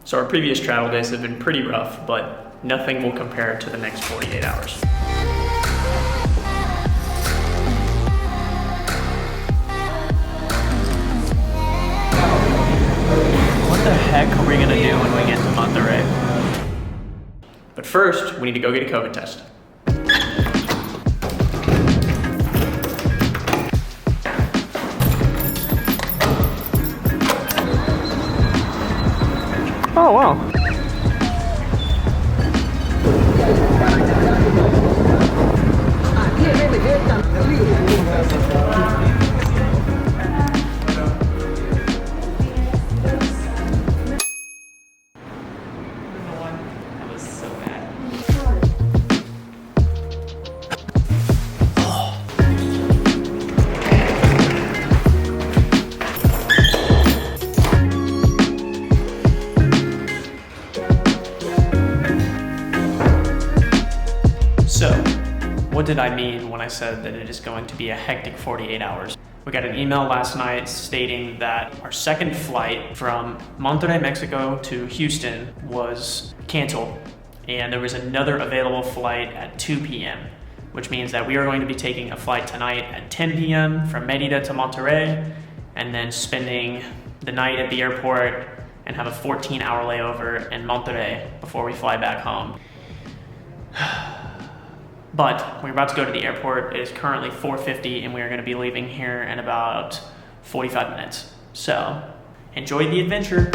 So our previous travel days have been pretty rough, but nothing will compare to the next 48 hours. What the heck are we gonna do when we get to Monterrey? But first, we need to go get a COVID test. Oh, wow. That was so bad. So, what did I mean when I said that it is going to be a hectic 48 hours? We got an email last night stating that our second flight from Monterrey, Mexico to Houston was canceled, and there was another available flight at 2 p.m., which means that we are going to be taking a flight tonight at 10 p.m. from Mérida to Monterrey, and then spending the night at the airport and have a 14-hour layover in Monterrey before we fly back home. But we're about to go to the airport. It is currently 4:50 and we are going to be leaving here in about 45 minutes. So enjoy the adventure.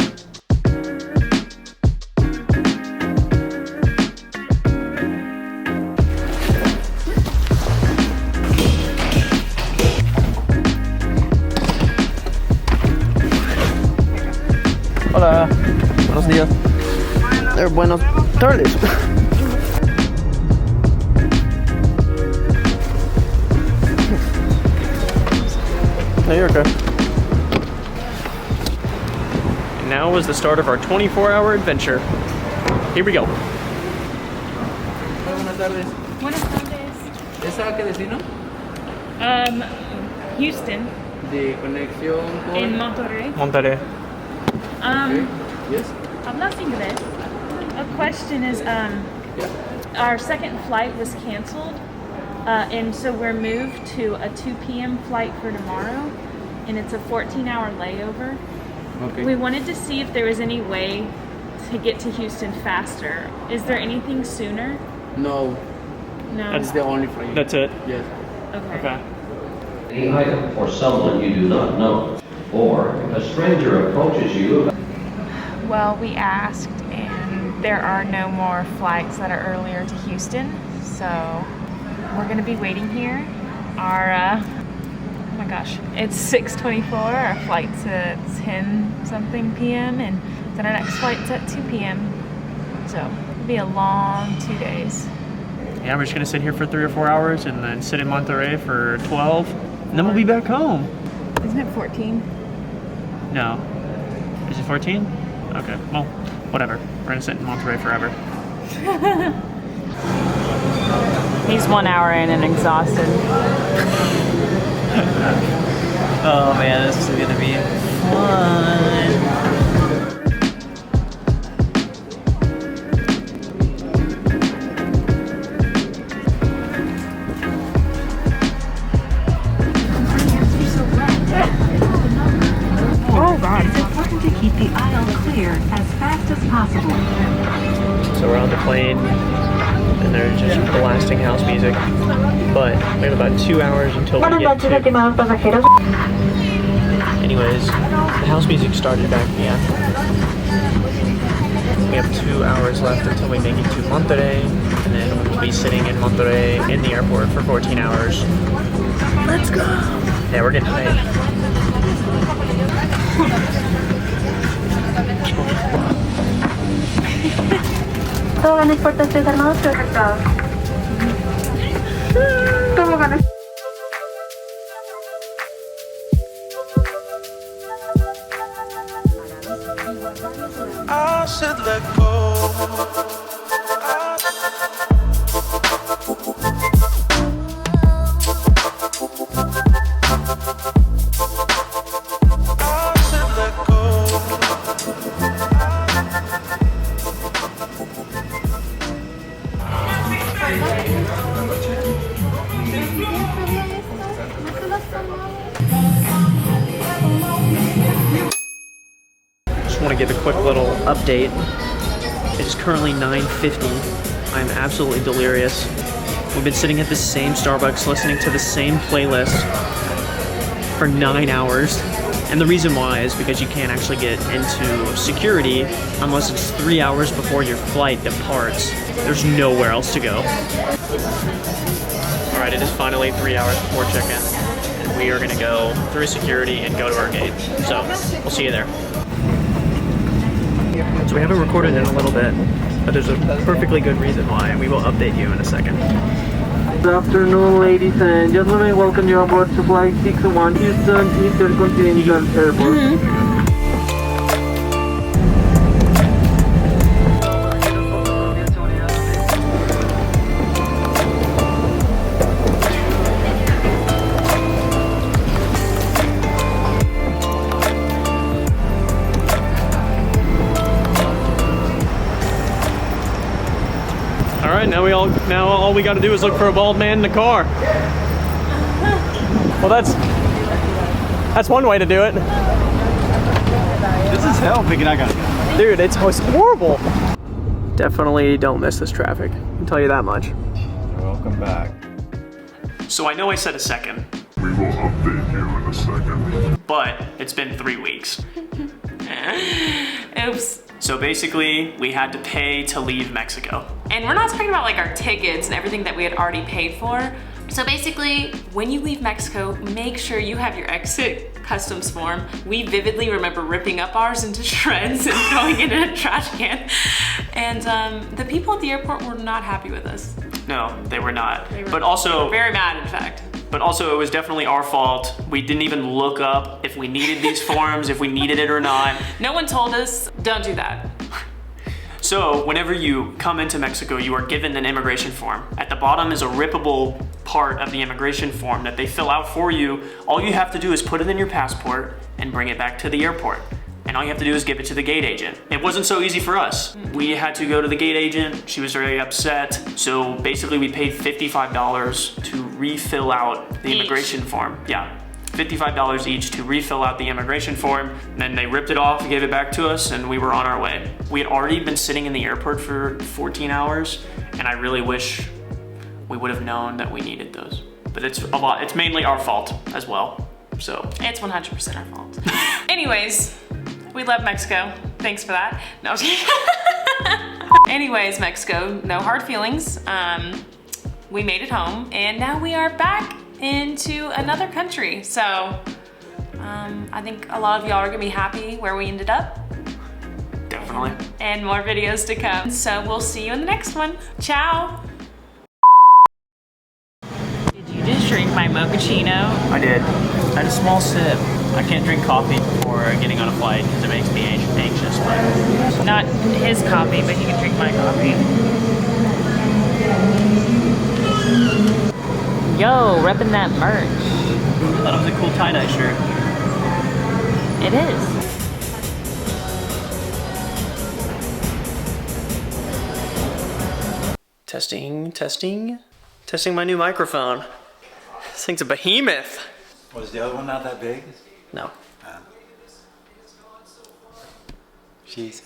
Hola, buenos días. Buenas tardes. No, you're okay. And now is the start of our 24-hour adventure. Here we go. Buenas tardes. Buenas tardes. ¿Es a qué destino? Houston. De conexión con... In Monterrey. Monterrey. Yes. Hablas inglés. A question is, Yeah. our second flight was canceled, and so we're moved to a 2 p.m. flight for tomorrow, and it's a 14-hour layover. Okay. We wanted to see if there was any way to get to Houston faster. Is there anything sooner? No, No. that's the only flight. That's it? Yes. Okay. Any item for someone you do not know, or a stranger approaches you. Well, we asked, and there are no more flights that are earlier to Houston, so we're gonna be waiting here. Our, oh my gosh, it's 6:24. Our flight's at 10 something p.m. and then our next flight's at 2 p.m. So it'll be a long 2 days. Yeah, we're just gonna sit here for 3 or 4 hours and then sit in Monterrey for 12, and then we'll be back home. Isn't it 14? No. Is it 14? Okay, well, whatever. We're gonna sit in Monterrey forever. He's 1 hour in and exhausted. Oh man, this is gonna be fun. Oh God. It's important to keep the aisle clear as fast as possible. So we're on the plane, and they're just blasting house music. But we have about 2 hours until we get to... Anyways, the house music started back again. We have 2 hours left until we make it to Monterrey, and then we'll be sitting in Monterrey in the airport for 14 hours. Let's go! Yeah, we're getting paid. Toboganes portátiles armados proyectados. Toboganes. I said let go. I said let go. just want to give a quick little update. It is currently 9:50. I'm absolutely delirious. We've been sitting at the same Starbucks listening to the same playlist for 9 hours. And the reason why is because you can't actually get into security unless it's 3 hours before your flight departs. There's nowhere else to go. All right, it is finally 3 hours before check-in. And we are gonna go through security and go to our gate. So, we'll see you there. So we haven't recorded in a little bit, but there's a perfectly good reason why, and we will update you in a second. Good afternoon, ladies and gentlemen. Welcome you aboard to Flight 61 Houston Intercontinental Airport. All right, now all we got to do is look for a bald man in the car. Well, that's one way to do it. This is hell picking I gotta go. Dude, it's horrible. Definitely don't miss this traffic. I can tell you that much. Welcome back. So I know I said a second. We will update you in a second. But it's been 3 weeks. Oops. So basically, we had to pay to leave Mexico. And we're not talking about like our tickets and everything that we had already paid for. So basically, when you leave Mexico, make sure you have your exit customs form. We vividly remember ripping up ours into shreds and throwing it in a trash can. And the people at the airport were not happy with us. No, they were not. They were But also, very mad, in fact. But also, it was definitely our fault. We didn't even look up if we needed these forms, if we needed it or not. No one told us, don't do that. So, whenever you come into Mexico, you are given an immigration form. At the bottom is a rippable part of the immigration form that they fill out for you. All you have to do is put it in your passport and bring it back to the airport. And all you have to do is give it to the gate agent. It wasn't so easy for us. We had to go to the gate agent. She was very upset. So basically we paid $55 to refill out the immigration form. Yeah, $55 each to refill out the immigration form. Then they ripped it off, gave it back to us, and we were on our way. We had already been sitting in the airport for 14 hours, and I really wish we would have known that we needed those. But it's a lot, it's mainly our fault as well, so. It's 100% our fault. Anyways, we love Mexico. Thanks for that. No, I'm just kidding. Anyways, Mexico, no hard feelings. We made it home, and now we are back into another country. So I think a lot of y'all are gonna be happy where we ended up. Definitely. And more videos to come. So we'll see you in the next one. Ciao. Did you just drink my mochaccino? I did. I had a small sip. I can't drink coffee before getting on a flight because it makes me anxious, but. Not his coffee, but he can drink my coffee. Yo, repping that merch. I thought it was a cool tie-dye shirt. It is. Testing, testing. Testing my new microphone. This thing's a behemoth. Was the other one not that big? No. Jeez.